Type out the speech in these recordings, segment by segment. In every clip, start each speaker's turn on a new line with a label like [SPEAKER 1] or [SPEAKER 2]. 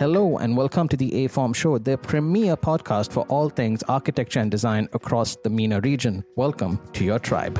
[SPEAKER 1] Hello and welcome to the aForm Show, the premier podcast for all things architecture and design across the MENA region. Welcome to your tribe.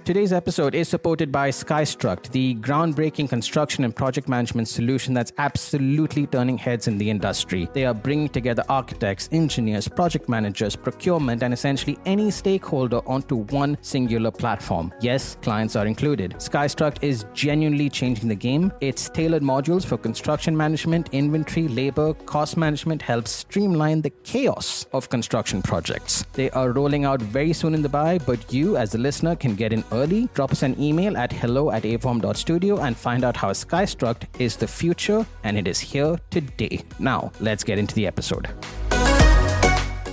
[SPEAKER 1] Today's episode is supported by SkyStruct, the groundbreaking construction and project management solution that's absolutely turning heads in the industry. They are bringing together architects, engineers, project managers, procurement, and essentially any stakeholder onto one singular platform. Yes, clients are included. SkyStruct is genuinely changing the game. Its tailored modules for construction management, inventory, labor, cost management helps streamline the chaos of construction projects. They are rolling out very soon in Dubai, but you as the listener can get in early. Drop us an email at hello@aform.studio and find out how SkyStruct is the future, and it is here today. Now, let's get into the episode.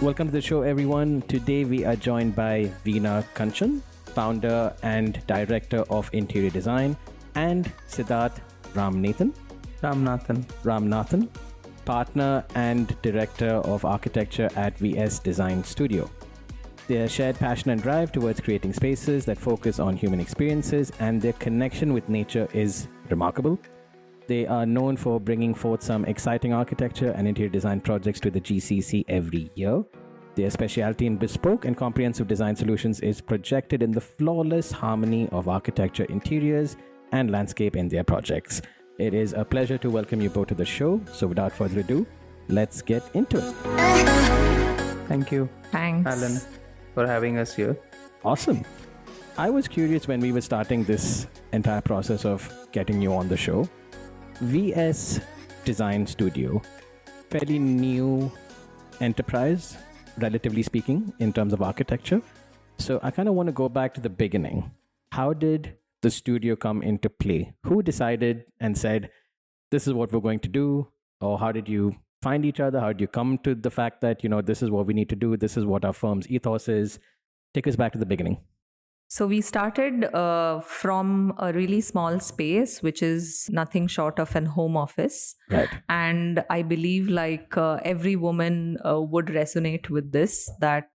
[SPEAKER 1] Welcome to the show, everyone. Today we are joined by Veena Kanchan, founder and director of interior design, and Siddharth Ramnathan, partner and director of architecture at VS Design Studio. Their shared passion and drive towards creating spaces that focus on human experiences and their connection with nature is remarkable. They are known for bringing forth some exciting architecture and interior design projects to the GCC every year. Their speciality in bespoke and comprehensive design solutions is projected in the flawless harmony of architecture, interiors, and landscape in their projects. It is a pleasure to welcome you both to the show. So without further ado, let's get into it.
[SPEAKER 2] Thank you.
[SPEAKER 3] Thanks,
[SPEAKER 2] Alan, for having us here.
[SPEAKER 1] Awesome. I was curious when we were starting this entire process of getting you on the show. VS Design Studio, fairly new enterprise, relatively speaking, in terms of architecture. So I kind of want to go back to the beginning. How did the studio come into play? Who decided and said, this is what we're going to do? Or how did you find each other? How did you come to the fact that, this is what we need to do? This is what our firm's ethos is. Take us back to the beginning.
[SPEAKER 3] So we started from a really small space, which is nothing short of an home office.
[SPEAKER 1] Right.
[SPEAKER 3] And I believe every woman would resonate with this, that,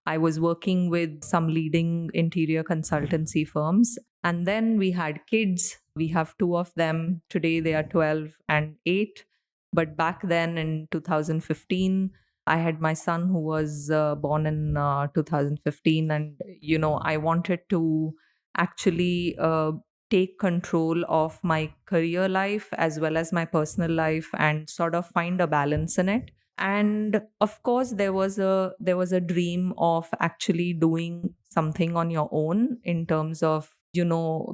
[SPEAKER 3] I was working with some leading interior consultancy firms. And then we had kids. We have two of them. Today they are 12 and 8. But back then in 2015, I had my son who was born in 2015. And, I wanted to actually take control of my career life as well as my personal life and sort of find a balance in it. And of course, there was a dream of actually doing something on your own in terms of,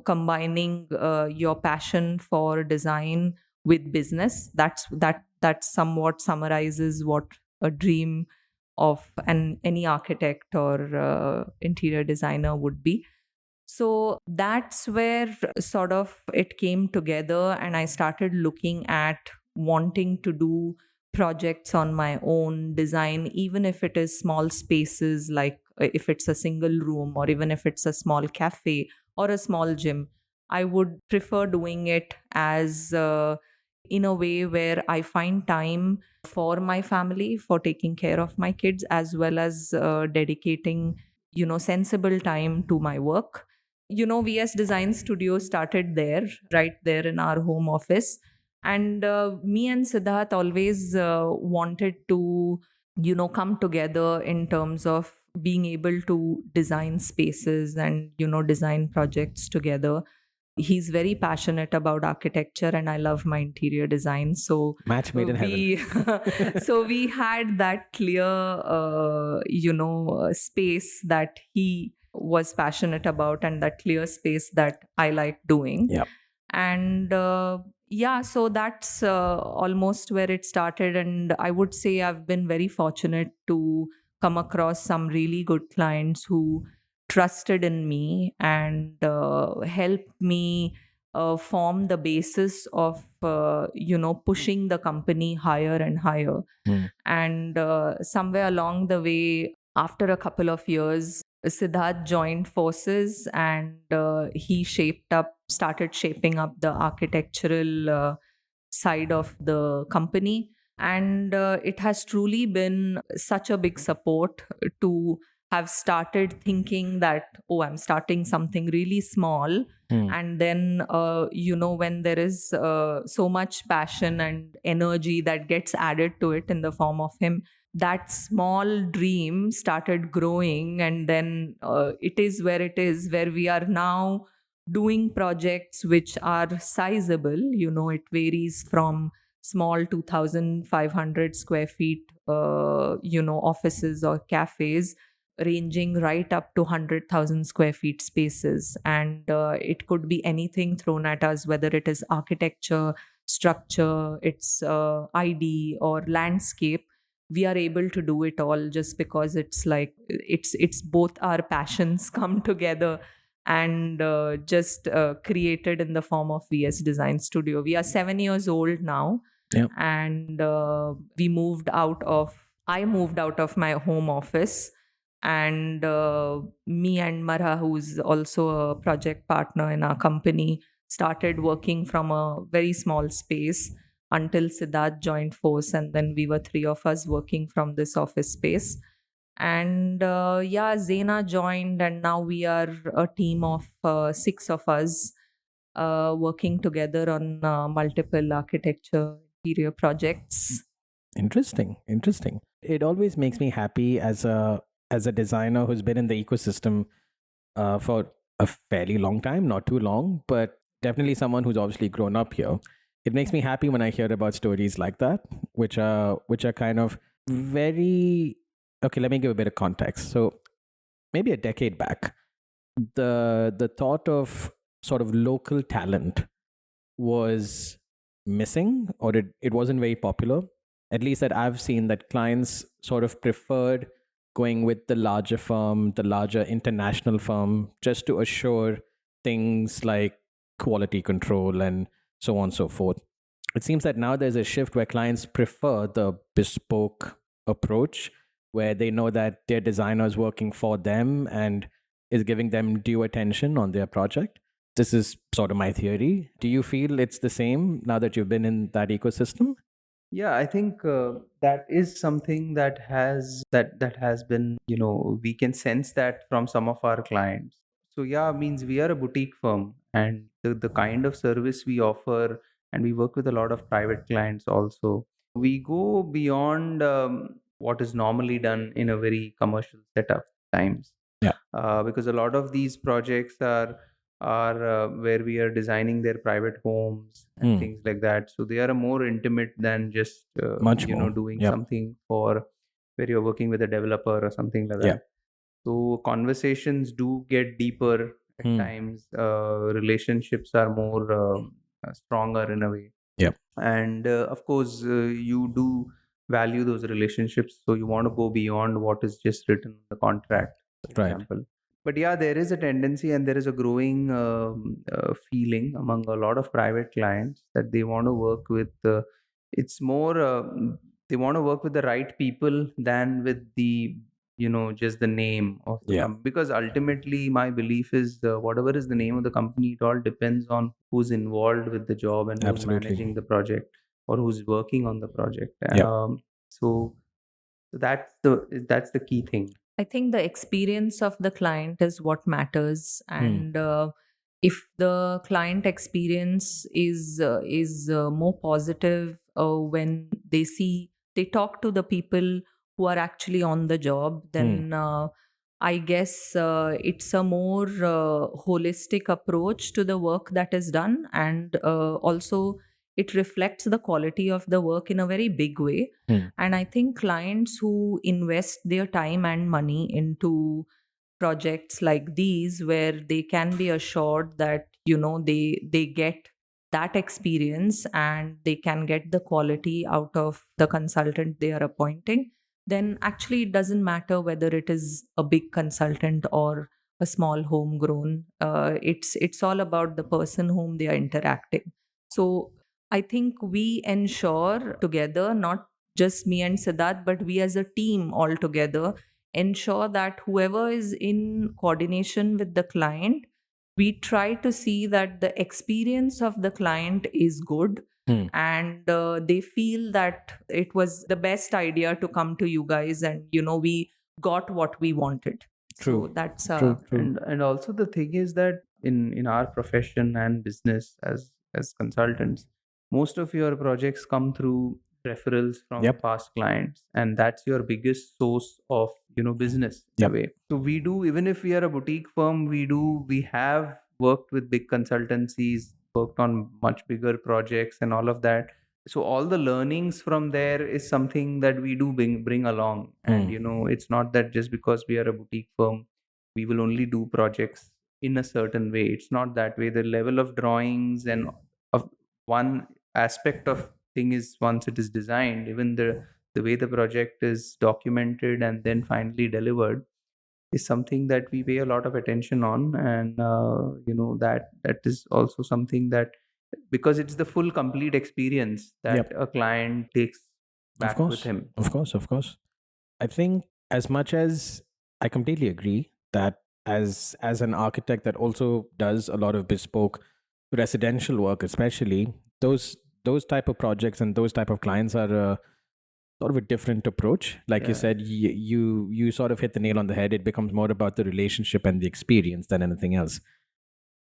[SPEAKER 3] combining your passion for design with business. That somewhat summarizes what a dream of any architect or interior designer would be. So that's where sort of it came together, and I started looking at wanting to do projects on my own, design, even if it is small spaces, like if it's a single room or even if it's a small cafe or a small gym. I would prefer doing it as in a way where I find time for my family, for taking care of my kids, as well as dedicating, sensible time to my work. VS Design Studio started there, right there in our home office. And me and Siddharth always wanted to, come together in terms of being able to design spaces and, design projects together. He's very passionate about architecture and I love my interior design. So
[SPEAKER 1] match made in heaven.
[SPEAKER 3] So we had that clear, space that he was passionate about and that clear space that I like doing.
[SPEAKER 1] Yep.
[SPEAKER 3] And so that's almost where it started. And I would say I've been very fortunate to come across some really good clients who trusted in me and helped me form the basis of, pushing the company higher and higher. And somewhere along the way, after a couple of years, Siddharth joined forces and he started shaping up the architectural side of the company. And it has truly been such a big support to have started thinking that, oh, I'm starting something really small. And then, when there is so much passion and energy that gets added to it in the form of him, that small dream started growing. And then it is where we are now doing projects which are sizable. It varies from small 2,500 square feet, offices or cafes, ranging right up to 100,000 square feet spaces. And it could be anything thrown at us, whether it is architecture, structure, it's ID or landscape. We are able to do it all just because it's like it's both our passions come together and just created in the form of VS Design Studio. We are 7 years old now.
[SPEAKER 1] Yep.
[SPEAKER 3] And I moved out of my home office, and me and Marha, who's also a project partner in our company, started working from a very small space until Siddharth joined force, and then we were three of us working from this office space. And Zena joined, and now we are a team of six of us working together on multiple architecture interior projects.
[SPEAKER 1] Interesting. It always makes me happy as a designer who's been in the ecosystem for a fairly long time, not too long, but definitely someone who's obviously grown up here. It makes me happy when I hear about stories like that, which are kind of very okay. Let me give a bit of context. So maybe a decade back, the thought of sort of local talent was missing, or it wasn't very popular. At least that I've seen, that clients sort of preferred going with the larger firm, the larger international firm, just to assure things like quality control and so on and so forth. It seems that now there's a shift where clients prefer the bespoke approach, where they know that their designer is working for them and is giving them due attention on their project. This is sort of my theory. Do you feel it's the same now that you've been in that ecosystem?
[SPEAKER 2] Yeah, I think that is something that has been, we can sense that from some of our clients. So yeah, means we are a boutique firm, and the kind of service we offer, and we work with a lot of private clients also. We go beyond what is normally done in a very commercial setup times.
[SPEAKER 1] Yeah.
[SPEAKER 2] Because a lot of these projects are where we are designing their private homes and things like that. So they are more intimate than just
[SPEAKER 1] Much more.
[SPEAKER 2] doing
[SPEAKER 1] Yep.
[SPEAKER 2] something for where you're working with a developer or something like that.
[SPEAKER 1] Yeah.
[SPEAKER 2] So conversations do get deeper at times. Relationships are more stronger in a way.
[SPEAKER 1] Yep.
[SPEAKER 2] And of course, you do value those relationships, so you want to go beyond what is just written in the contract, for
[SPEAKER 1] Right.
[SPEAKER 2] example. But yeah, there is a tendency and there is a growing feeling among a lot of private clients that they want to work with. It's more they want to work with the right people than with the just the name of the
[SPEAKER 1] Yeah.
[SPEAKER 2] company. Because ultimately, my belief is whatever is the name of the company, it all depends on who's involved with the job and who's
[SPEAKER 1] Absolutely.
[SPEAKER 2] managing the project or who's working on the project.
[SPEAKER 1] Yeah.
[SPEAKER 2] So that's the key thing.
[SPEAKER 3] I think the experience of the client is what matters, and if the client experience is more positive when they talk to the people who are actually on the job, then I guess it's a more holistic approach to the work that is done, and also it reflects the quality of the work in a very big way. And I think clients who invest their time and money into projects like these, where they can be assured that they get that experience and they can get the quality out of the consultant they are appointing, then actually it doesn't matter whether it is a big consultant or a small homegrown. It's all about the person whom they are interacting. So I think we ensure together, not just me and Siddharth, but we as a team all together ensure that whoever is in coordination with the client, we try to see that the experience of the client is good, and they feel that it was the best idea to come to you guys, and we got what we wanted.
[SPEAKER 1] True.
[SPEAKER 3] So that's
[SPEAKER 1] True.
[SPEAKER 2] And also the thing is that in our profession and business as consultants, most of your projects come through referrals from
[SPEAKER 1] Yep.
[SPEAKER 2] past clients, and that's your biggest source of business in
[SPEAKER 1] Yep.
[SPEAKER 2] a way. So we do, even if we are a boutique firm, we have worked with big consultancies, worked on much bigger projects and all of that. So all the learnings from there is something that we do bring along. And it's not that just because we are a boutique firm we will only do projects in a certain way. It's not that way. The level of drawings and of one aspect of thing is, once it is designed, even the way the project is documented and then finally delivered is something that we pay a lot of attention on. And that is also something that, because it's the full complete experience that
[SPEAKER 1] Yep.
[SPEAKER 2] a client takes
[SPEAKER 1] Of
[SPEAKER 2] back with
[SPEAKER 1] course.
[SPEAKER 2] him.
[SPEAKER 1] Of course. Of course. I think as much as I completely agree that as an architect that also does a lot of bespoke residential work, especially those type of projects and those type of clients are sort of a different approach. Like you
[SPEAKER 2] Yeah.
[SPEAKER 1] said, you sort of hit the nail on the head. It becomes more about the relationship and the experience than anything else.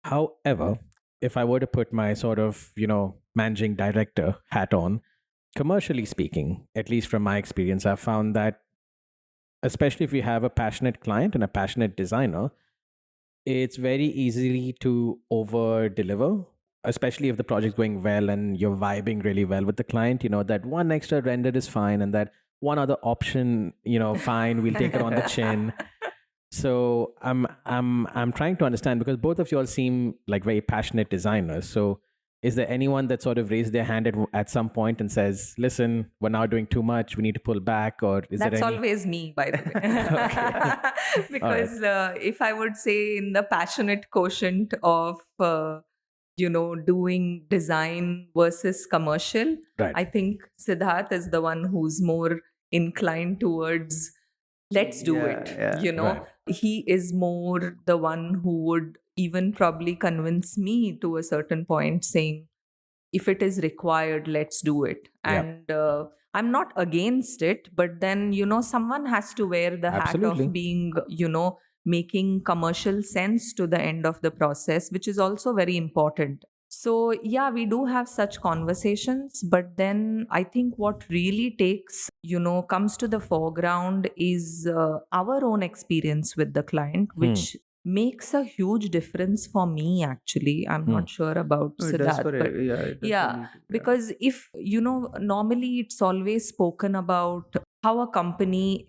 [SPEAKER 1] However, if I were to put my sort of managing director hat on, commercially speaking, at least from my experience, I've found that especially if you have a passionate client and a passionate designer, it's very easily to over deliver, especially if the project's going well and you're vibing really well with the client. That one extra render is fine, and that one other option, fine, we'll take it on the chin. So I'm trying to understand, because both of you all seem like very passionate designers. So is there anyone that sort of raised their hand at some point and says, listen, we're now doing too much, we need to pull back? Or is
[SPEAKER 3] That's
[SPEAKER 1] there any
[SPEAKER 3] always me, by the way. Because if I would say in the passionate quotient of, doing design versus commercial,
[SPEAKER 1] Right.
[SPEAKER 3] I think Siddharth is the one who's more inclined towards let's do
[SPEAKER 2] Yeah,
[SPEAKER 3] it.
[SPEAKER 2] yeah.
[SPEAKER 1] Right.
[SPEAKER 3] He is more the one who would even probably convince me to a certain point, saying, if it is required, let's do it.
[SPEAKER 1] Yeah.
[SPEAKER 3] And I'm not against it, but then someone has to wear the hat
[SPEAKER 1] Absolutely.
[SPEAKER 3] of being making commercial sense to the end of the process, which is also very important. So yeah, we do have such conversations, but then I think what really takes comes to the foreground is our own experience with the client, which makes a huge difference for me. Actually, I'm not sure about
[SPEAKER 2] No, it does
[SPEAKER 3] Siddharth,
[SPEAKER 2] for
[SPEAKER 3] but
[SPEAKER 2] yeah, it does for
[SPEAKER 3] yeah,
[SPEAKER 2] me too. Yeah.
[SPEAKER 3] because if normally it's always spoken about how a company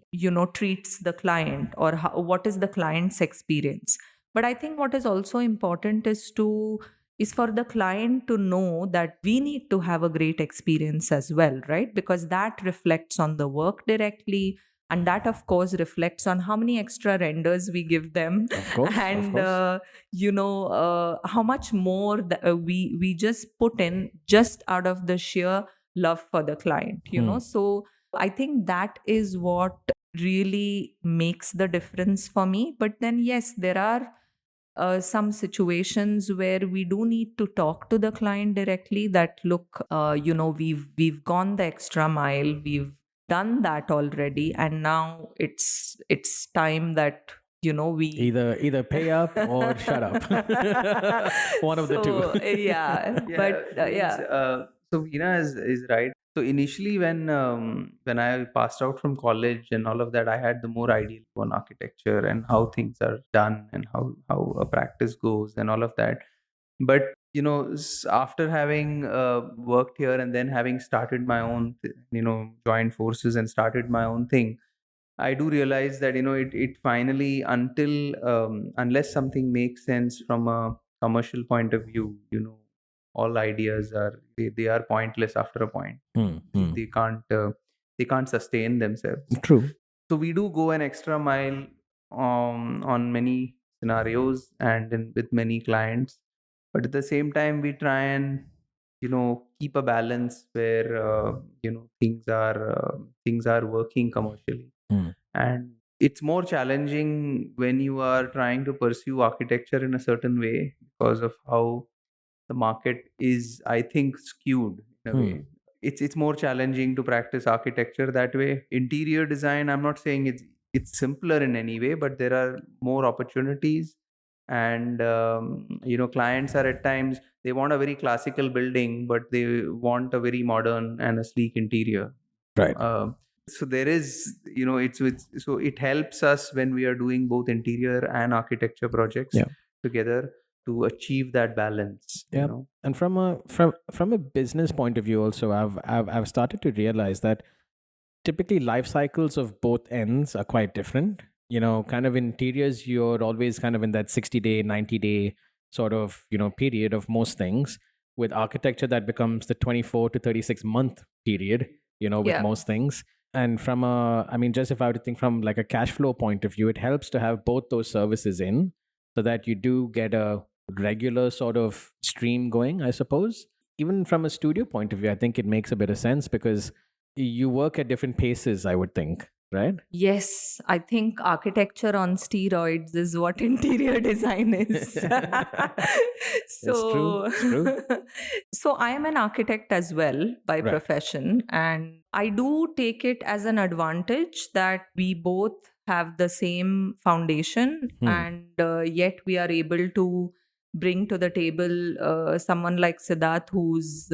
[SPEAKER 3] treats the client, or what is the client's experience. But I think what is also important is for the client to know that we need to have a great experience as well, right? Because that reflects on the work directly, and that of course reflects on how many extra renders we give them,
[SPEAKER 1] Of course.
[SPEAKER 3] and
[SPEAKER 1] Of course.
[SPEAKER 3] how much more we just put in just out of the sheer love for the client. So I think that is what really makes the difference for me. But then yes, there are some situations where we do need to talk to the client directly, that look, we've gone the extra mile, we've done that already, and now it's time that we
[SPEAKER 1] Either pay up or shut up. One of the two.
[SPEAKER 3] yeah,
[SPEAKER 2] Yeah,
[SPEAKER 3] but
[SPEAKER 2] so Veena is right. So initially, when I passed out from college and all of that, I had the more ideal on architecture and how things are done and how a practice goes and all of that. But after having worked here and then having started my own, joined forces and started my own thing, I do realize that it finally, unless something makes sense from a commercial point of view, all ideas they are pointless after a point. They can't sustain themselves.
[SPEAKER 1] True.
[SPEAKER 2] So we do go an extra mile on many scenarios and with many clients, but at the same time we try and keep a balance where things are working commercially. And it's more challenging when you are trying to pursue architecture in a certain way because of how the market is, I think, skewed in a way. It's more challenging to practice architecture that way. Interior design, I'm not saying it's it's simpler in any way, but there are more opportunities. And clients are at times, they want a very classical building, but they want a very modern and a sleek interior.
[SPEAKER 1] Right.
[SPEAKER 2] So there is, so it helps us when we are doing both interior and architecture projects
[SPEAKER 1] Yeah.
[SPEAKER 2] together to achieve that balance.
[SPEAKER 1] Yeah. And from a business point of view also, I've started to realize that typically life cycles of both ends are quite different. Kind of interiors, you're always kind of in that 60-day, 90-day sort of, period of most things. With architecture, that becomes the 24 to 36-month period, with
[SPEAKER 3] Yeah.
[SPEAKER 1] most things. And just if I were to think from like a cash flow point of view, it helps to have both those services in so that you do get a regular sort of stream going, I suppose. Even from a studio point of view, I think it makes a bit of sense because you work at different paces, I would think, right?
[SPEAKER 3] Yes, I think architecture on steroids is what interior design is.
[SPEAKER 1] true, it's true.
[SPEAKER 3] So I am an architect as well by
[SPEAKER 1] Right.
[SPEAKER 3] profession, and I do take it as an advantage that we both have the same foundation, and yet we are able to bring to the table someone like Siddharth, who's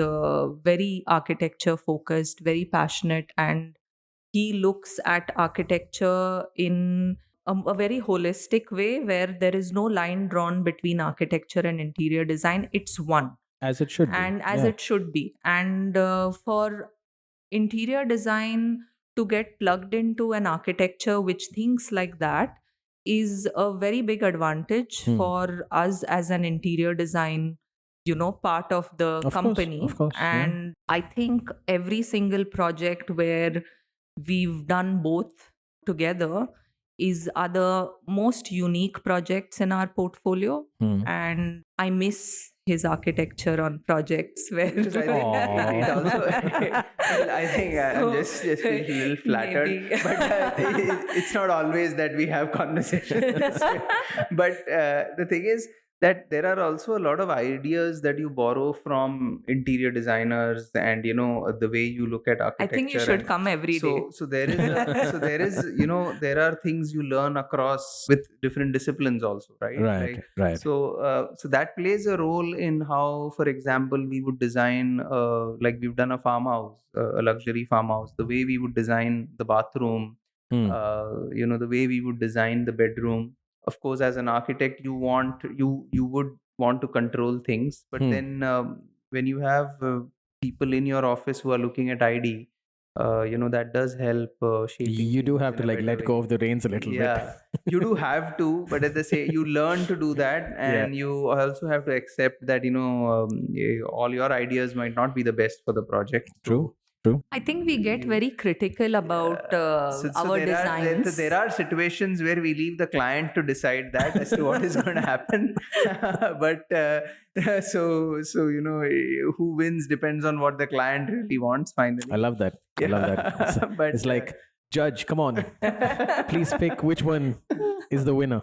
[SPEAKER 3] very architecture focused, very passionate, and he looks at architecture in a very holistic way where there is no line drawn between architecture and interior design. It's one.
[SPEAKER 1] As it should be.
[SPEAKER 3] And as
[SPEAKER 1] Yeah.
[SPEAKER 3] it should be. And for interior design to get plugged into an architecture which thinks like that is a very big advantage for us as an interior design part of the company.
[SPEAKER 1] Of course, yeah.
[SPEAKER 3] And I think every single project where we've done both together are the most unique projects in our portfolio. And I miss his architecture on projects where
[SPEAKER 2] Because I think it also, well, I think I'm just feeling a little flattered,
[SPEAKER 3] maybe.
[SPEAKER 2] but it's not always that we have conversations this way. But the thing is that there are also a lot of ideas that you borrow from interior designers, and the way you look at
[SPEAKER 3] I
[SPEAKER 2] architecture.
[SPEAKER 3] think you should come every day.
[SPEAKER 2] So there is there are things you learn across with different disciplines also, right?
[SPEAKER 1] Right.
[SPEAKER 2] So that plays a role in how, for example, we would design, like we've done a farmhouse, a luxury farmhouse, the way we would design the bathroom, the way we would design the bedroom. Of course, as an architect, you would want to control things, but then when you have people in your office who are looking at ID, that does help shaping.
[SPEAKER 1] You do
[SPEAKER 2] things
[SPEAKER 1] have to
[SPEAKER 2] in a
[SPEAKER 1] like
[SPEAKER 2] better
[SPEAKER 1] let
[SPEAKER 2] way.
[SPEAKER 1] go of the reins a little
[SPEAKER 2] Yeah, you do have to, but at the same, you learn to do that, and you also have to accept that all your ideas might not be the best for the project.
[SPEAKER 1] True.
[SPEAKER 3] I think we get very critical about our designs.
[SPEAKER 2] There are situations where we leave the client to decide that as to what is going to happen. But so who wins depends on what the client really wants finally.
[SPEAKER 1] I love that. I love that.
[SPEAKER 2] But
[SPEAKER 1] It's like, judge, come on, please pick which one is the winner.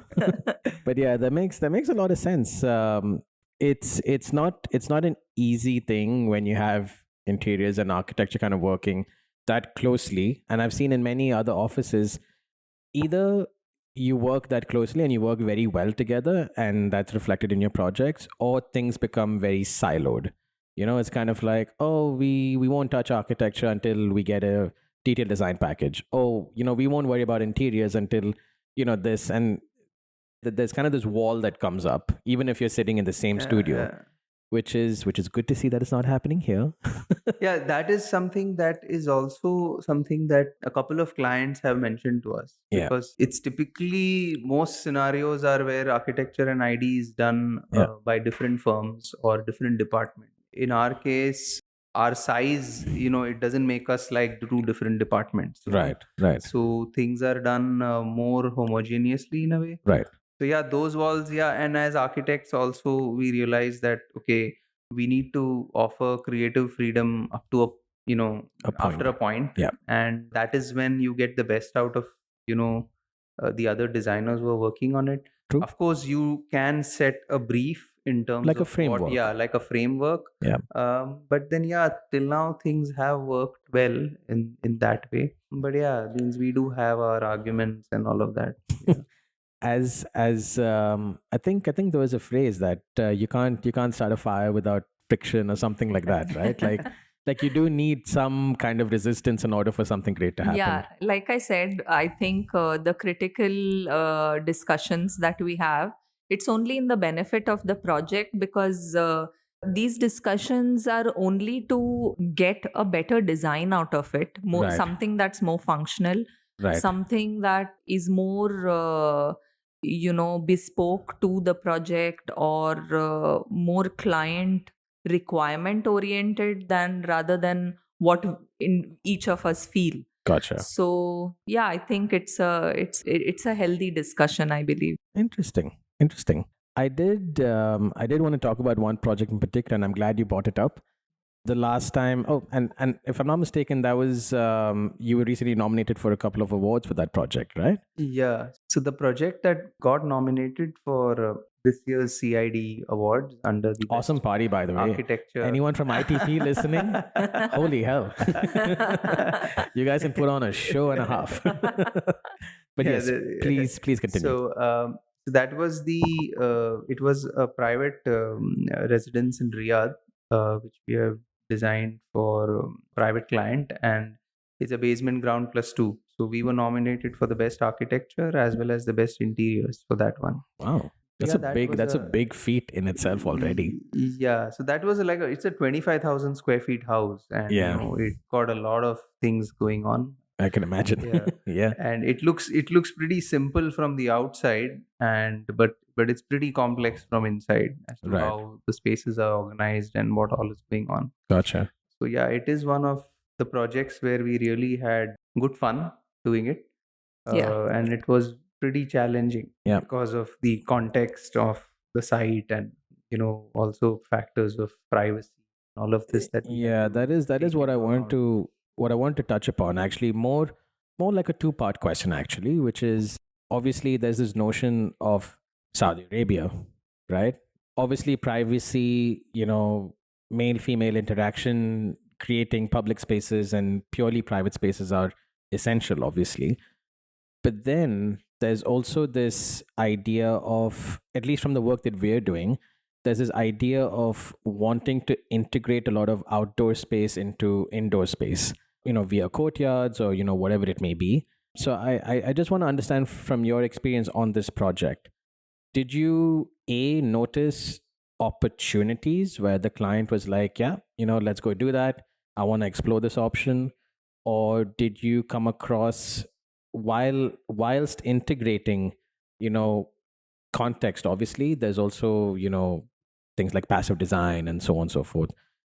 [SPEAKER 1] But yeah, that makes a lot of sense. It's not an easy thing when you have interiors and architecture kind of working that closely. And I've seen in many other offices, either you work that closely and you work very well together, and that's reflected in your projects, or things become very siloed. It's kind of like, oh, we won't touch architecture until we get a detailed design package. Oh, we won't worry about interiors until this, and there's kind of this wall that comes up, even if you're sitting in the same studio. Which is good to see that it's not happening here.
[SPEAKER 2] Yeah, that is something that is also something that a couple of clients have mentioned to us.
[SPEAKER 1] Yeah.
[SPEAKER 2] Because it's typically, most scenarios are where architecture and ID is done by different firms or different departments. In our case, our size, it doesn't make us like two different departments.
[SPEAKER 1] Right.
[SPEAKER 2] So things are done more homogeneously in a way.
[SPEAKER 1] Right.
[SPEAKER 2] So yeah, those walls, and as architects also, we realize that, okay, we need to offer creative freedom up to after a point.
[SPEAKER 1] Yeah.
[SPEAKER 2] And that is when you get the best out of, the other designers who are working on it.
[SPEAKER 1] True.
[SPEAKER 2] Of course, you can set a brief in terms
[SPEAKER 1] Like a
[SPEAKER 2] of
[SPEAKER 1] framework.
[SPEAKER 2] like a framework.
[SPEAKER 1] Yeah.
[SPEAKER 2] But then till now things have worked well in that way. But means we do have our arguments and all of that. Yeah.
[SPEAKER 1] As I think there was a phrase that you can't start a fire without friction or something like that, right? Like you do need some kind of resistance in order for something great to happen.
[SPEAKER 3] Yeah, like I said, I think the critical discussions that we have, it's only in the benefit of the project, because these discussions are only to get a better design out of it, more,
[SPEAKER 1] Right.
[SPEAKER 3] something that's more functional,
[SPEAKER 1] Right.
[SPEAKER 3] something that is more bespoke to the project, or more client requirement oriented, than rather than what in each of us feel.
[SPEAKER 1] Gotcha.
[SPEAKER 3] So yeah, I think it's a healthy discussion, I believe.
[SPEAKER 1] Interesting. I did want to talk about one project in particular, and I'm glad you brought it up. The last time, and if I'm not mistaken, that was you were recently nominated for a couple of awards for that project, right?
[SPEAKER 2] Yeah. So the project that got nominated for this year's CID awards under the
[SPEAKER 1] Awesome
[SPEAKER 2] Best
[SPEAKER 1] party, by the way.
[SPEAKER 2] Architecture.
[SPEAKER 1] Anyone from ITP listening? Holy hell! You guys can put on a show and a half. But yes, please continue.
[SPEAKER 2] So that was it was a private residence in Riyadh, which we have designed for private client, and it's a basement ground plus 2. So we were nominated for the best architecture as well as the best interiors for that one.
[SPEAKER 1] Wow. That's a big feat in itself already.
[SPEAKER 2] Yeah, so that was it's a 25,000 square feet house, and it got a lot of things going on.
[SPEAKER 1] I can imagine.
[SPEAKER 2] Yeah.
[SPEAKER 1] Yeah.
[SPEAKER 2] And it looks pretty simple from the outside, but it's pretty complex from inside as to how the spaces are organized and what all is going on.
[SPEAKER 1] Gotcha.
[SPEAKER 2] So yeah, it is one of the projects where we really had good fun doing it. And it was pretty challenging because of the context of the site, and also factors of privacy, all of this that
[SPEAKER 1] that is what I want to touch upon, actually. More like a two-part question, actually, which is, obviously there's this notion of Saudi Arabia, right? Obviously privacy, male female interaction, creating public spaces and purely private spaces are essential, obviously. But then there's also this idea of, at least from the work that we're doing, there's this idea of wanting to integrate a lot of outdoor space into indoor space, via courtyards or, whatever it may be. So I just want to understand from your experience on this project, did you notice opportunities where the client was like, yeah, let's go do that, I want to explore this option? Or did you come across, whilst integrating, context, obviously there's also, things like passive design and so on and so forth.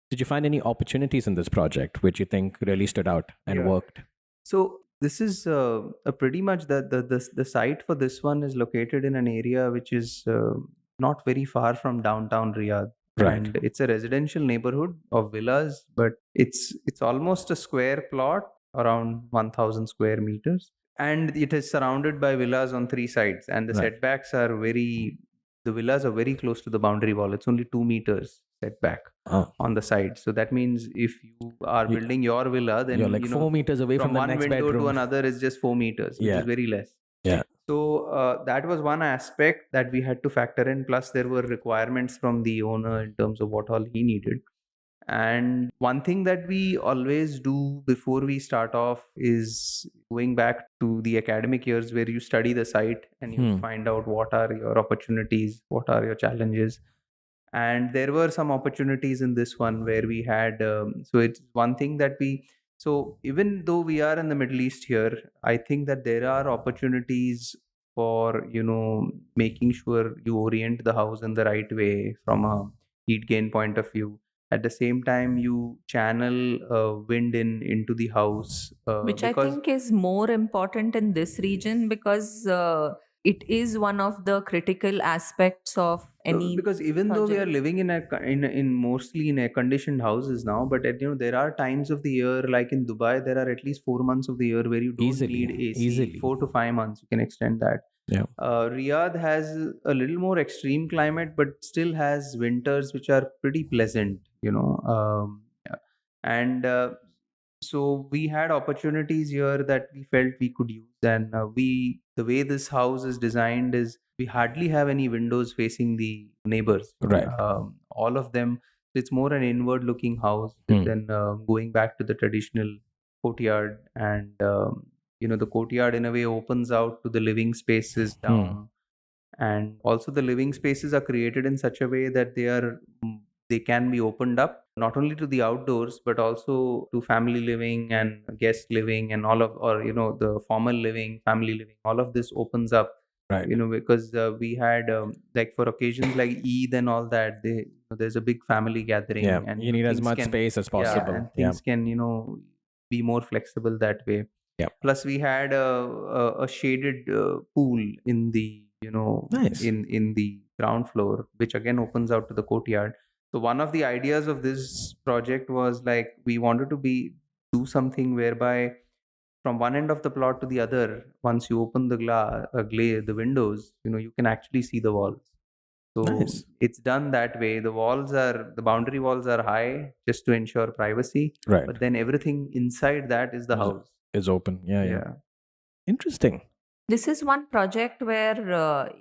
[SPEAKER 1] Did you find any opportunities in this project which you think really stood out and worked?
[SPEAKER 2] So this is pretty much the site for this one is located in an area which is not very far from downtown Riyadh.
[SPEAKER 1] Right.
[SPEAKER 2] And it's a residential neighborhood of villas, but it's almost a square plot, around 1,000 square meters. And it is surrounded by villas on 3 sides. And the setbacks are the villas are very close to the boundary wall. It's only 2 meters setback on the side. So that means if you are building your villa, then
[SPEAKER 1] you're like 4 meters away from the next bedroom.
[SPEAKER 2] From one window to another is just 4 meters, which is very less.
[SPEAKER 1] Yeah.
[SPEAKER 2] So that was one aspect that we had to factor in. Plus, there were requirements from the owner in terms of what all he needed. And one thing that we always do before we start off is going back to the academic years where you study the site and you find out what are your opportunities, what are your challenges. And there were some opportunities in this one where we had, so it's one thing that so even though we are in the Middle East here, I think that there are opportunities for, making sure you orient the house in the right way from a heat gain point of view. At the same time, you channel wind into the house.
[SPEAKER 3] Which I think is more important in this region, because it is one of the critical aspects of any
[SPEAKER 2] because even though we are living in mostly in air conditioned houses now, but there are times of the year, like in Dubai, there are at least 4 months of the year where you don't need AC. 4 to 5 months, you can extend that.
[SPEAKER 1] Yeah.
[SPEAKER 2] Riyadh has a little more extreme climate, but still has winters which are pretty pleasant, and so we had opportunities here that we felt we could use. And the way this house is designed is we hardly have any windows facing the neighbors.
[SPEAKER 1] Right.
[SPEAKER 2] All of them, it's more an inward looking house
[SPEAKER 1] Hmm.
[SPEAKER 2] than going back to the traditional courtyard. And the courtyard in a way opens out to the living spaces down. And also the living spaces are created in such a way that they can be opened up not only to the outdoors but also to family living and guest living and all of, or the formal living, family living, all of this opens up.
[SPEAKER 1] Right.
[SPEAKER 2] Because we had like for occasions like Eid and all that, there's a big family gathering.
[SPEAKER 1] Yeah.
[SPEAKER 2] And
[SPEAKER 1] You need as
[SPEAKER 2] things
[SPEAKER 1] much
[SPEAKER 2] can,
[SPEAKER 1] space as
[SPEAKER 2] yeah,
[SPEAKER 1] possible.
[SPEAKER 2] and things can be more flexible that way.
[SPEAKER 1] Yeah.
[SPEAKER 2] Plus we had a shaded pool in the
[SPEAKER 1] Nice.
[SPEAKER 2] in the ground floor, which again opens out to the courtyard. So one of the ideas of this project was like we wanted to do something whereby from one end of the plot to the other, once you open the the windows, you can actually see the walls. So
[SPEAKER 1] Nice.
[SPEAKER 2] it's done that way. The boundary walls are high just to ensure privacy,
[SPEAKER 1] Right.
[SPEAKER 2] but then everything inside that is the house.
[SPEAKER 1] Is open. Yeah.
[SPEAKER 2] Yeah.
[SPEAKER 1] Interesting.
[SPEAKER 3] This is one project where,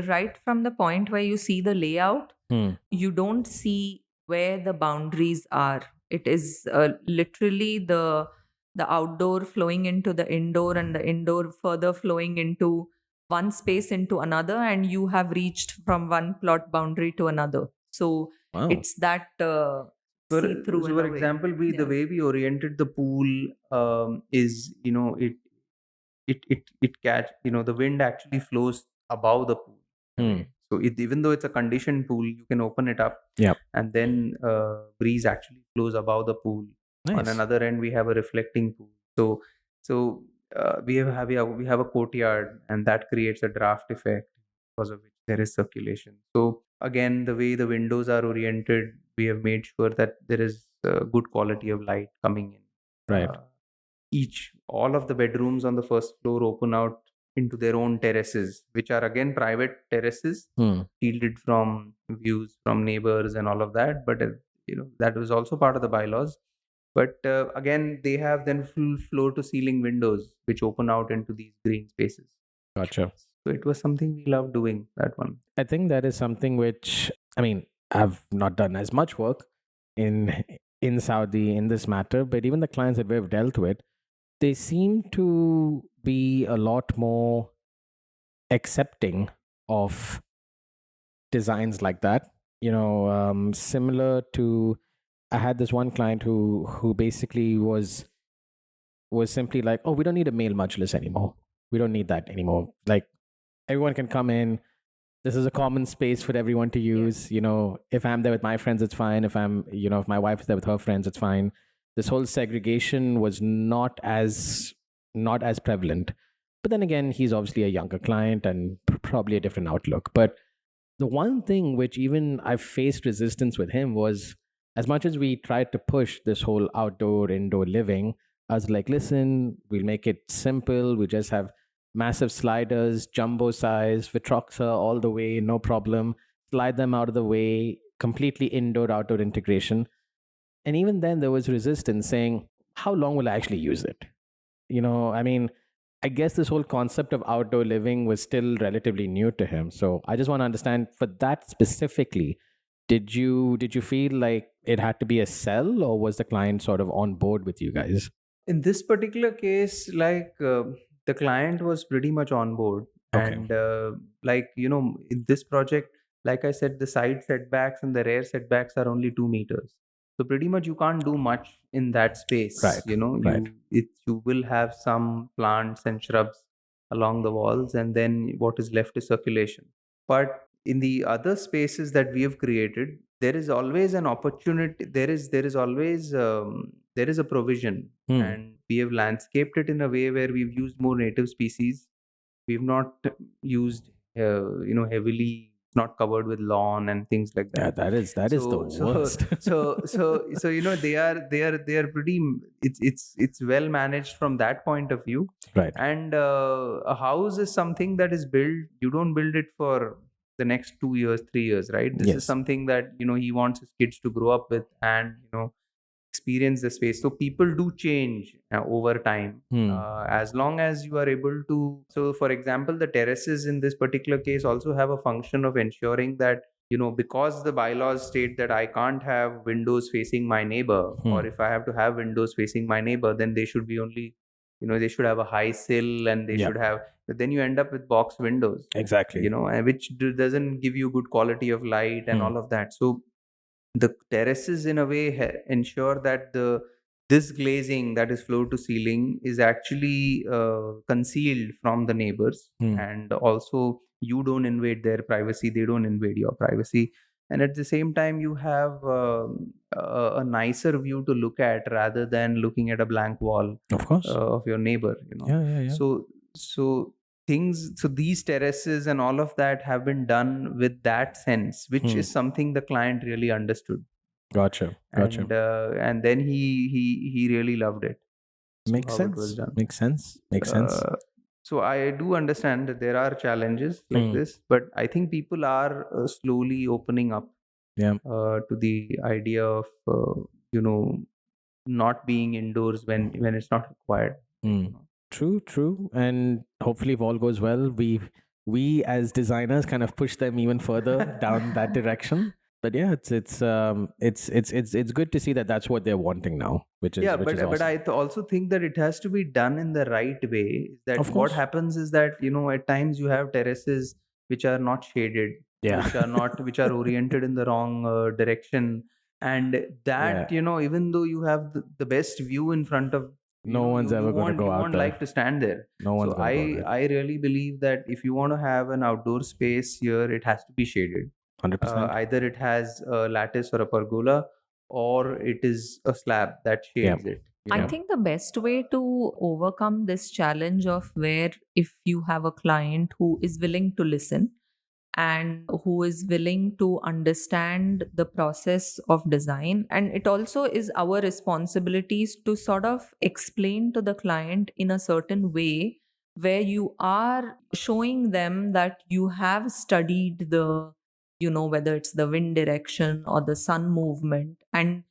[SPEAKER 3] right from the point where you see the layout, you don't see where the boundaries are. It is literally the outdoor flowing into the indoor, and the indoor further flowing into one space into another, and you have reached from one plot boundary to another. So
[SPEAKER 1] Wow.
[SPEAKER 3] it's that see through.
[SPEAKER 2] So for example, the way we oriented the pool is it catch the wind actually flows above the pool. So even though it's a conditioned pool, you can open it up.
[SPEAKER 1] Yep.
[SPEAKER 2] And then breeze actually flows above the pool.
[SPEAKER 1] Nice.
[SPEAKER 2] On another end, we have a reflecting pool. So we have a courtyard, and that creates a draft effect because of which there is circulation. So again, the way the windows are oriented, we have made sure that there is good quality of light coming in.
[SPEAKER 1] Right.
[SPEAKER 2] All of the bedrooms on the first floor open out into their own terraces, which are again private terraces, shielded from views from neighbors and all of that. But that was also part of the bylaws. But again, they have then full floor to ceiling windows which open out into these green spaces.
[SPEAKER 1] Gotcha.
[SPEAKER 2] So it was something we loved doing, that one.
[SPEAKER 1] I think that is something which, I mean, I've not done as much work in Saudi in this matter, but even the clients that we've dealt with, they seem to be a lot more accepting of designs like that. Similar to, I had this one client who basically was simply like, oh, we don't need a male majlis anymore. We don't need that anymore. Like, everyone can come in. This is a common space for everyone to use. If I'm there with my friends, it's fine. If if my wife is there with her friends, it's fine. This whole segregation was not as prevalent. But then again, he's obviously a younger client and probably a different outlook. But the one thing which even I faced resistance with him was, as much as we tried to push this whole outdoor, indoor living, I was like, listen, we'll make it simple. We just have massive sliders, jumbo size, Vitroxa all the way, no problem. Slide them out of the way, completely indoor-outdoor integration. And even then, there was resistance saying, how long will I actually use it? I guess this whole concept of outdoor living was still relatively new to him. So I just want to understand, for that specifically, did you feel like it had to be a sell, or was the client sort of on board with you guys?
[SPEAKER 2] In this particular case, like the client was pretty much on board.
[SPEAKER 1] Okay.
[SPEAKER 2] And in this project, like I said, the side setbacks and the rear setbacks are only 2 meters. So pretty much you can't do much in that space.
[SPEAKER 1] Right, right.
[SPEAKER 2] You will have some plants and shrubs along the walls, and then what is left is circulation. But in the other spaces that we have created, there is always an opportunity. There is always there is a provision, and we have landscaped it in a way where we've used more native species. We've not used heavily not covered with lawn and things like that.
[SPEAKER 1] that is the worst.
[SPEAKER 2] So they are pretty. It's well managed from that point of view.
[SPEAKER 1] Right.
[SPEAKER 2] And a house is something that is built. You don't build it for the next 2 years, 3 years, right? This
[SPEAKER 1] Yes.
[SPEAKER 2] is something that he wants his kids to grow up with and experience the space. So people do change over time, as long as you are able to. So for example, the terraces in this particular case also have a function of ensuring that because the bylaws state that I can't have windows facing my neighbor, or if I have to have windows facing my neighbor, then they should be only they should have a high sill, and they should have. But then you end up with box windows,
[SPEAKER 1] exactly,
[SPEAKER 2] and which doesn't give you good quality of light and all of that. So the terraces in a way ensure that this glazing that is floor to ceiling is actually concealed from the neighbors, and also you don't invade their privacy, they don't invade your privacy, and at the same time you have a nicer view to look at rather than looking at a blank wall
[SPEAKER 1] of course,
[SPEAKER 2] of your neighbor.
[SPEAKER 1] Yeah.
[SPEAKER 2] So these terraces and all of that have been done with that sense, which is something the client really understood.
[SPEAKER 1] Gotcha.
[SPEAKER 2] And then he really loved it.
[SPEAKER 1] Makes
[SPEAKER 2] how it was
[SPEAKER 1] sense.
[SPEAKER 2] done.
[SPEAKER 1] Makes sense.
[SPEAKER 2] So I do understand that there are challenges like this, but I think people are slowly opening up to the idea of not being indoors when it's not required.
[SPEAKER 1] True. And hopefully if all goes well, we as designers kind of push them even further down that direction. But yeah, it's good to see that that's what they're wanting now, which is
[SPEAKER 2] but
[SPEAKER 1] awesome.
[SPEAKER 2] I also think that it has to be done in the right way. That
[SPEAKER 1] Of
[SPEAKER 2] what
[SPEAKER 1] course.
[SPEAKER 2] happens is that at times you have terraces which are not shaded, which are oriented in the wrong direction, and that even though you have the best view in front of
[SPEAKER 1] no one's ever going to go out there.
[SPEAKER 2] You won't like to stand there.
[SPEAKER 1] No one's going to go there.
[SPEAKER 2] I really believe that if you want to have an outdoor space here, it has to be shaded.
[SPEAKER 1] 100%.
[SPEAKER 2] Either it has a lattice or a pergola, or it is a slab that shades it.
[SPEAKER 3] I think the best way to overcome this challenge of where if you have a client who is willing to listen and who is willing to understand the process of design, and it also is our responsibilities to sort of explain to the client in a certain way where you are showing them that you have studied the whether it's the wind direction or the sun movement, and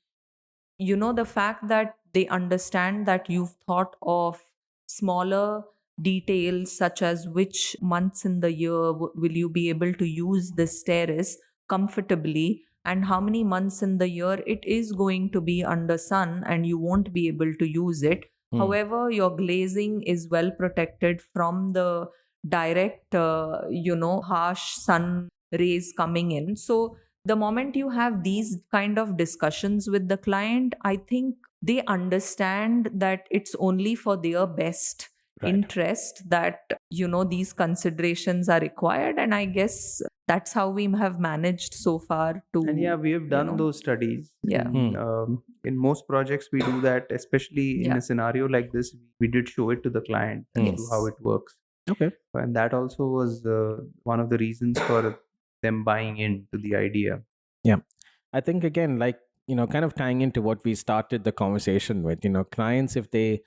[SPEAKER 3] the fact that they understand that you've thought of smaller details such as which months in the year will you be able to use this terrace comfortably, and how many months in the year it is going to be under sun and you won't be able to use it. However, your glazing is well protected from the direct harsh sun rays coming in. So the moment you have these kind of discussions with the client, I think they understand that it's only for their best interest that these considerations are required, and I guess that's how we have managed so far to.
[SPEAKER 2] And we have done those studies. In most projects we do that, especially in a scenario like this. We did show it to the client and how it works.
[SPEAKER 1] Okay.
[SPEAKER 2] And that also was one of the reasons for them buying into the idea.
[SPEAKER 1] I think again, like kind of tying into what we started the conversation with, clients, if they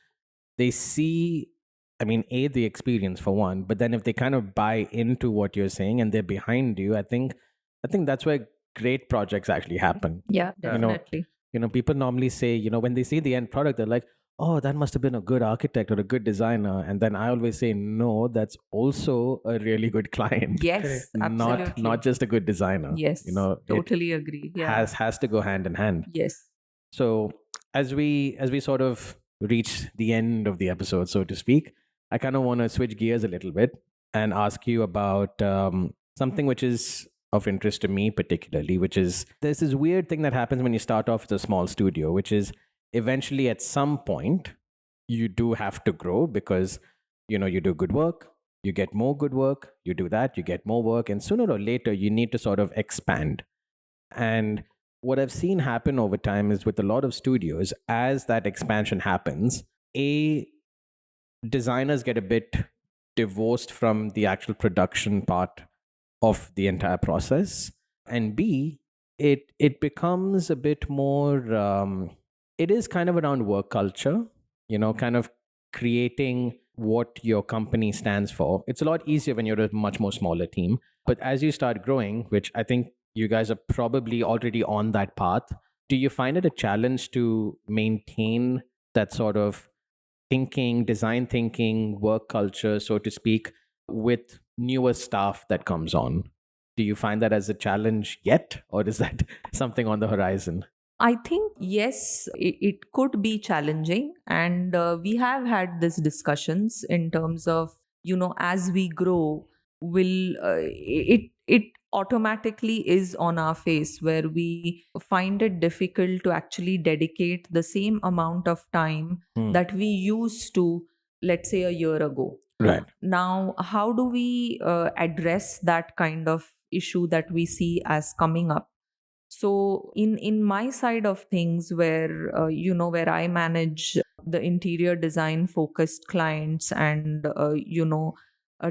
[SPEAKER 1] see, I mean, the experience for one, but then if they kind of buy into what you're saying and they're behind you, I think that's where great projects actually happen.
[SPEAKER 3] Yeah, definitely.
[SPEAKER 1] People normally say, when they see the end product, they're like, oh, that must have been a good architect or a good designer. And then I always say, no, that's also a really good client.
[SPEAKER 3] Yes, absolutely.
[SPEAKER 1] Not just a good designer.
[SPEAKER 3] Yes, totally agree. Yeah.
[SPEAKER 1] Has to go hand in hand.
[SPEAKER 3] Yes.
[SPEAKER 1] So as we sort of reach the end of the episode, so to speak, I kind of want to switch gears a little bit and ask you about something which is of interest to me particularly, which is there's this weird thing that happens when you start off as a small studio, which is eventually at some point you do have to grow because you do good work, you get more good work, you do that, you get more work, and sooner or later you need to sort of expand. And what I've seen happen over time is with a lot of studios, as that expansion happens, designers get a bit divorced from the actual production part of the entire process. And B, it becomes a bit more, it is kind of around work culture, kind of creating what your company stands for. It's a lot easier when you're a much more smaller team. But as you start growing, which I think you guys are probably already on that path, do you find it a challenge to maintain that sort of design thinking, work culture, so to speak, with newer staff that comes on? Do you find that as a challenge yet, or is that something on the horizon?
[SPEAKER 3] I think, yes, it could be challenging. And we have had these discussions in terms of, as we grow, it automatically is on our face where we find it difficult to actually dedicate the same amount of time that we used to, let's say, a year ago.
[SPEAKER 1] Right.
[SPEAKER 3] Now, how do we address that kind of issue that we see as coming up? So in my side of things, where where I manage the interior design focused clients, and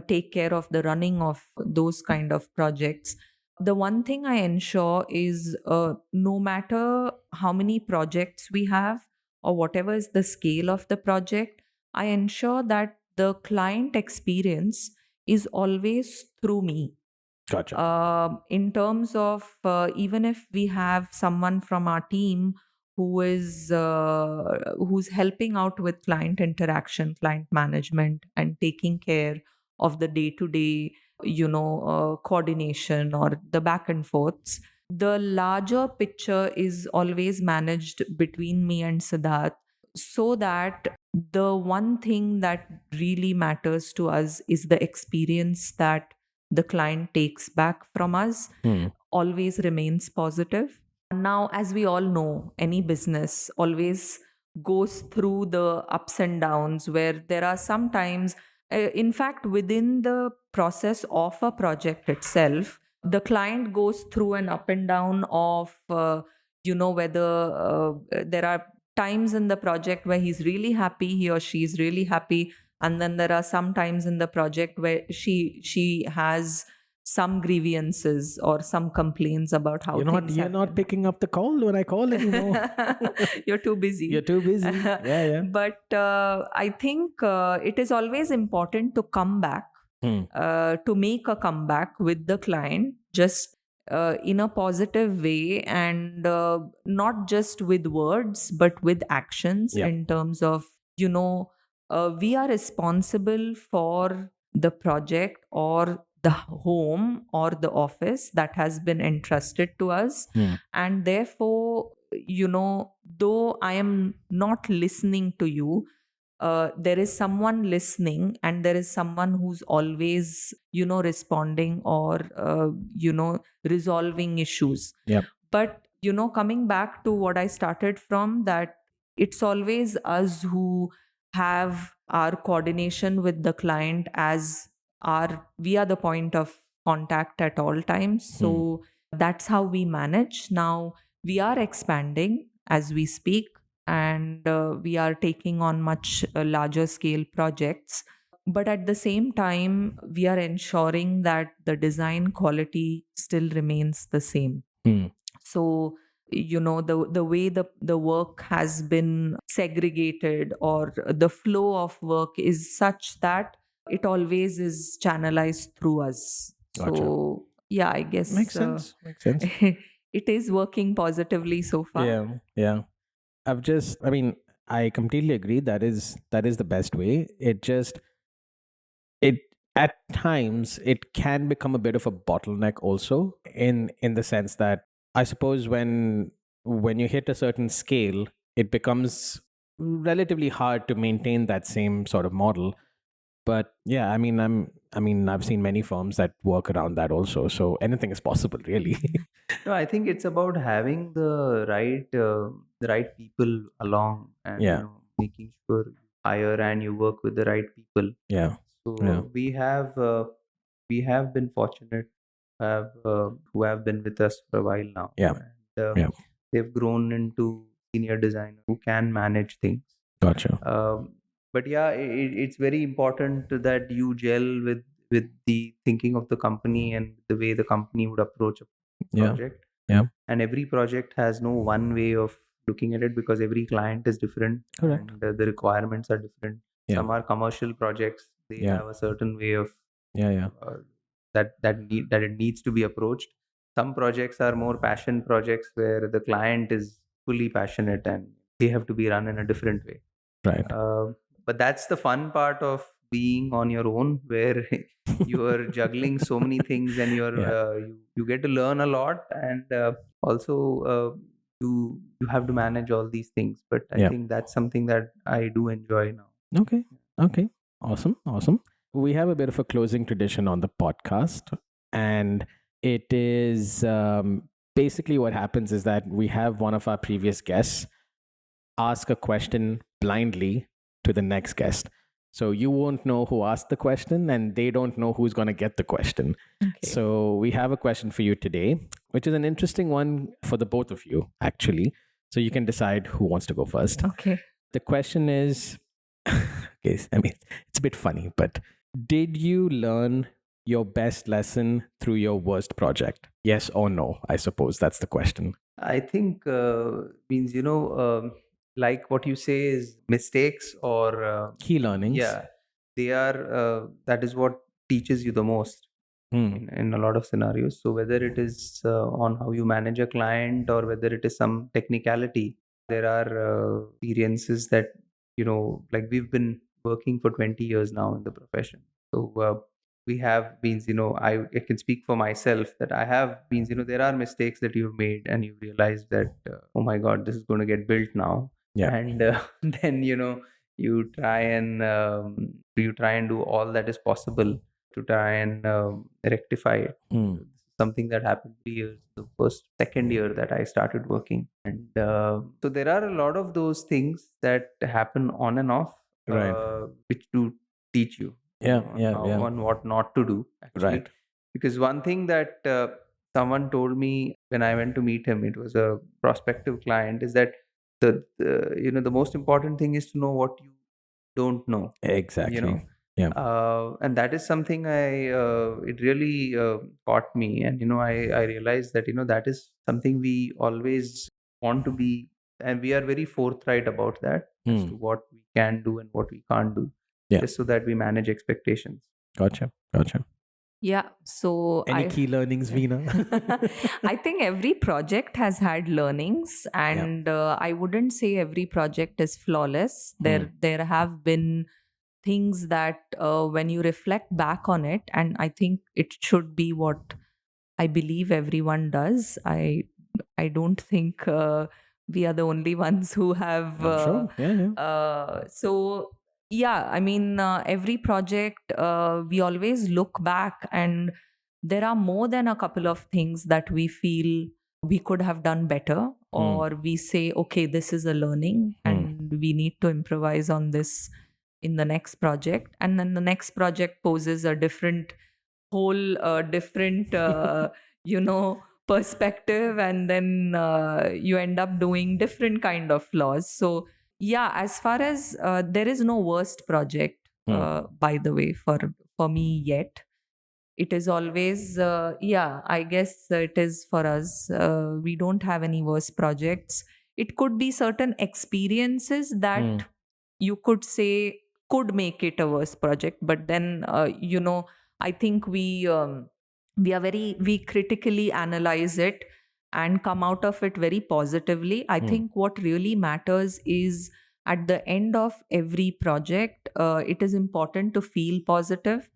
[SPEAKER 3] take care of the running of those kind of projects, the one thing I ensure is, no matter how many projects we have or whatever is the scale of the project, I ensure that the client experience is always through me.
[SPEAKER 1] Gotcha.
[SPEAKER 3] In terms of, even if we have someone from our team who's helping out with client interaction, client management, and taking care of the day to day, coordination or the back and forths, the larger picture is always managed between me and Siddharth, so that the one thing that really matters to us is the experience that the client takes back from us always remains positive. Now, as we all know, any business always goes through the ups and downs, where there are sometimes, in fact, within the process of a project itself, the client goes through an up and down of, whether there are times in the project where he's really happy, he or she is really happy, and then there are some times in the project where she has some grievances or some complaints about how things
[SPEAKER 1] You're
[SPEAKER 3] have
[SPEAKER 1] not
[SPEAKER 3] been.
[SPEAKER 1] picking up the call when I call anymore.
[SPEAKER 3] You're too busy.
[SPEAKER 1] You're too busy. Yeah.
[SPEAKER 3] But I think it is always important to come back, to make a comeback with the client, just in a positive way, and not just with words, but with actions.
[SPEAKER 1] Yep.
[SPEAKER 3] In terms of, we are responsible for the project or the home or the office that has been entrusted to us. And therefore, though I am not listening to you, there is someone listening, and there is someone who's always, responding or, resolving issues.
[SPEAKER 1] Yep.
[SPEAKER 3] But, coming back to what I started from, that it's always us who have our coordination with the client, as we are the point of contact at all times. So that's how we manage. Now, we are expanding as we speak, and we are taking on much larger scale projects. But at the same time, we are ensuring that the design quality still remains the same. So, the way the work has been segregated, or the flow of work is such that it always is channelized through us.
[SPEAKER 1] Gotcha.
[SPEAKER 3] So, yeah, I guess
[SPEAKER 1] Makes sense.
[SPEAKER 3] it is working positively so far.
[SPEAKER 1] Yeah. I completely agree. That is the best way. It at times it can become a bit of a bottleneck also, in the sense that I suppose when you hit a certain scale, it becomes relatively hard to maintain that same sort of model. But yeah, I've seen many firms that work around that also. So anything is possible, really.
[SPEAKER 2] No, I think it's about having the right people along, and
[SPEAKER 1] Yeah.
[SPEAKER 2] making sure you hire and you work with the right people.
[SPEAKER 1] Yeah.
[SPEAKER 2] So
[SPEAKER 1] Yeah.
[SPEAKER 2] we have been fortunate, who have been with us for a while now.
[SPEAKER 1] Yeah.
[SPEAKER 2] And
[SPEAKER 1] Yeah.
[SPEAKER 2] they've grown into senior designers who can manage things.
[SPEAKER 1] Gotcha.
[SPEAKER 2] But yeah, it's very important that you gel with the thinking of the company and the way the company would approach a
[SPEAKER 1] Yeah.
[SPEAKER 2] project.
[SPEAKER 1] Yeah.
[SPEAKER 2] And every project has no one way of looking at it because every client is different.
[SPEAKER 1] Correct.
[SPEAKER 2] And the requirements are different.
[SPEAKER 1] Yeah.
[SPEAKER 2] Some are commercial projects. They
[SPEAKER 1] Yeah.
[SPEAKER 2] have a certain way of
[SPEAKER 1] Yeah.
[SPEAKER 2] that it needs to be approached. Some projects are more passion projects where the client is fully passionate and they have to be run in a different way.
[SPEAKER 1] Right.
[SPEAKER 2] But that's the fun part of being on your own, where you are juggling so many things, and you get to learn a lot, and also you have to manage all these things. But I
[SPEAKER 1] Yeah.
[SPEAKER 2] think that's something that I do enjoy now.
[SPEAKER 1] Okay. Awesome. We have a bit of a closing tradition on the podcast, and it is basically what happens is that we have one of our previous guests ask a question blindly to the next guest. So you won't know who asked the question, and they don't know who's going to get the question.
[SPEAKER 3] Okay.
[SPEAKER 1] So we have a question for you today, which is an interesting one for the both of you, actually. So you can decide who wants to go first.
[SPEAKER 3] Okay.
[SPEAKER 1] The question is, okay, I mean, it's a bit funny, but did you learn your best lesson through your worst project? Yes or no? I suppose that's the question.
[SPEAKER 2] I think means like what you say is mistakes or
[SPEAKER 1] Key learnings.
[SPEAKER 2] yeah, they are that is what teaches you the most in a lot of scenarios. So whether it is on how you manage a client or whether it is some technicality, there are experiences that like we've been working for 20 years now in the profession. So we have been, I can speak for myself that I have been, there are mistakes that you've made and you realize that, oh my God, this is going to get built now.
[SPEAKER 1] Yeah.
[SPEAKER 2] And then, you try and do all that is possible to try and rectify it. Something that happened 3 years, the second year that I started working. And so there are a lot of those things that happen on and off,
[SPEAKER 1] Right.
[SPEAKER 2] which do teach you on what not to do, actually.
[SPEAKER 1] Right.
[SPEAKER 2] Because one thing that someone told me when I went to meet him, it was a prospective client, is that the most important thing is to know what you don't know.
[SPEAKER 1] Exactly.
[SPEAKER 2] And that is something it really caught me, and I realized that that is something we always want to be, and we are very forthright about that as to what we can do and what we can't do, just so that we manage expectations.
[SPEAKER 1] Gotcha.
[SPEAKER 3] Yeah. So
[SPEAKER 1] Any key learnings, Veena?
[SPEAKER 3] I think every project has had learnings, and I wouldn't say every project is flawless. There have been things that when you reflect back on it, and I think it should be what I believe everyone does. I don't think we are the only ones who have.
[SPEAKER 1] I'm sure.
[SPEAKER 3] So yeah, I mean, every project, we always look back, and there are more than a couple of things that we feel we could have done better, or we say, okay, this is a learning and we need to improvise on this in the next project. And then the next project poses a different perspective, and then you end up doing different kind of flaws. So yeah, as far as there is no worst project, by the way, for me yet. It is always, I guess it is for us. We don't have any worst projects. It could be certain experiences that you could say could make it a worst project. But then, I think we critically analyze it and come out of it very positively. I think what really matters is at the end of every project, it is important to feel positive,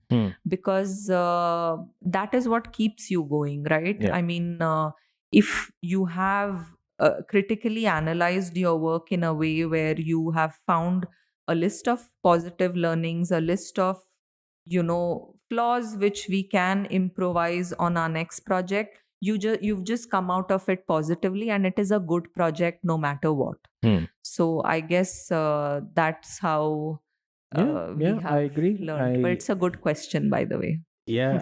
[SPEAKER 3] because that is what keeps you going, right?
[SPEAKER 1] Yeah.
[SPEAKER 3] I mean, if you have critically analyzed your work in a way where you have found a list of positive learnings, a list of flaws which we can improvise on our next project, you've just come out of it positively, and it is a good project no matter what. So I guess that's how we have
[SPEAKER 1] I agree.
[SPEAKER 3] learned. But it's a good question, by the way.
[SPEAKER 1] Yeah,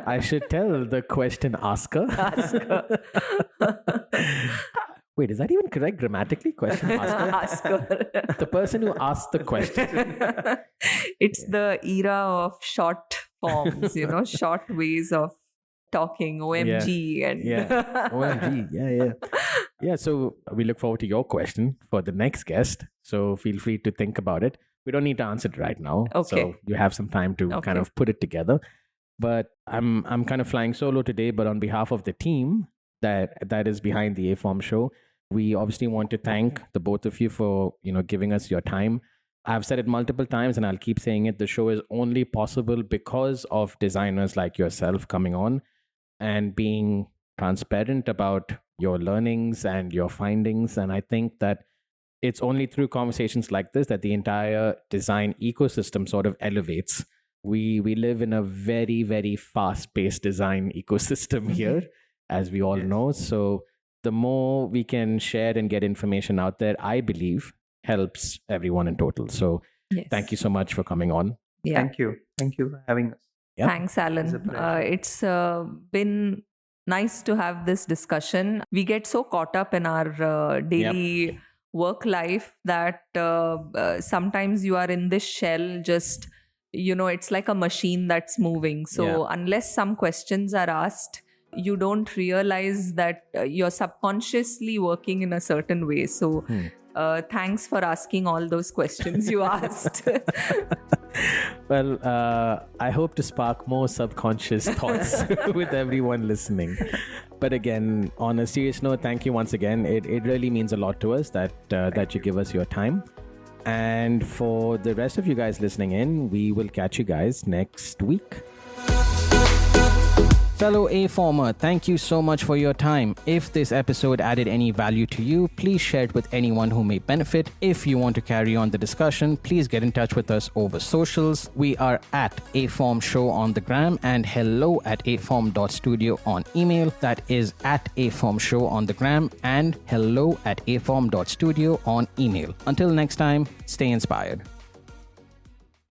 [SPEAKER 1] I should tell the question asker. Wait, is that even correct grammatically? Question asker. The person who asked the question.
[SPEAKER 3] It's the era of short forms, short ways of talking, OMG and
[SPEAKER 1] OMG. Yeah. So we look forward to your question for the next guest. So feel free to think about it. We don't need to answer it right now.
[SPEAKER 3] Okay.
[SPEAKER 1] So you have some time to kind of put it together. But I'm kind of flying solo today, but on behalf of the team that is behind the aForm show, we obviously want to thank the both of you for, giving us your time. I've said it multiple times and I'll keep saying it. The show is only possible because of designers like yourself coming on and being transparent about your learnings and your findings. And I think that it's only through conversations like this that the entire design ecosystem sort of elevates. We live in a very, very fast-paced design ecosystem here, as we all know. So the more we can share and get information out there, I believe helps everyone in total. So thank you so much for coming on.
[SPEAKER 3] Yeah.
[SPEAKER 2] Thank you for having us.
[SPEAKER 1] Yep.
[SPEAKER 3] Thanks, Alan. It's been nice to have this discussion. We get so caught up in our daily work life that sometimes you are in this shell, just, it's like a machine that's moving. So unless some questions are asked, you don't realize that you're subconsciously working in a certain way. So thanks for asking all those questions you asked.
[SPEAKER 1] Well, I hope to spark more subconscious thoughts with everyone listening. But again, on a serious note, thank you once again. It really means a lot to us that you give us your time. And for the rest of you guys listening in, we will catch you guys next week. Fellow aFormer, thank you so much for your time. If this episode added any value to you, please share it with anyone who may benefit. If you want to carry on the discussion, please get in touch with us over socials. We are at aForm Show on the gram and hello@aform.studio on email. That is at aForm Show on the gram and hello@aform.studio on email. Until next time, stay inspired.